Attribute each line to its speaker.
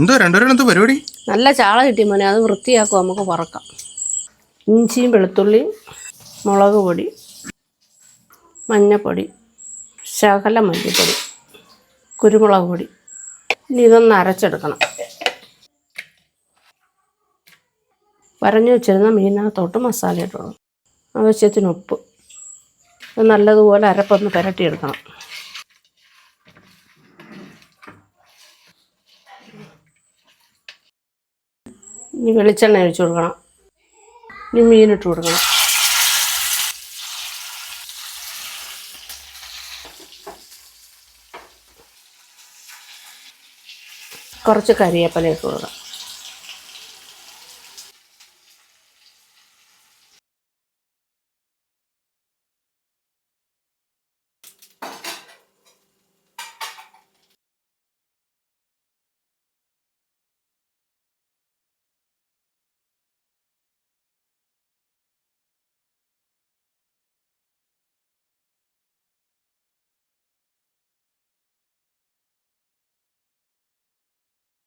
Speaker 1: എന്തോ രണ്ടുപേരും എന്തോ പരിപാടി?
Speaker 2: നല്ല ചാള കിട്ടി മോനെ, അത് വൃത്തിയാക്കും, നമുക്ക് വറക്കാം. ഇഞ്ചിയും വെളുത്തുള്ളിയും മുളക് പൊടി, മഞ്ഞൾപ്പൊടി, ശകലം മല്ലിപ്പൊടി, കുരുമുളക് പൊടി. ഇനി ഇതൊന്ന് അരച്ചെടുക്കണം. വരഞ്ഞു വെച്ചിരുന്ന മീനകത്തോട്ട് മസാല ഇട്ടോളൂ. ആവശ്യത്തിന് ഉപ്പ്. അത് നല്ലതുപോലെ അരപ്പൊന്ന് പുരട്ടിയെടുക്കണം. ഇനി വെളിച്ചെണ്ണ ഒഴിച്ചു കൊടുക്കണം. ഇനി മീനിട്ട് കൊടുക്കണം. കുറച്ച് കരിവേപ്പില ഇട്ട് കൊടുക്കാം.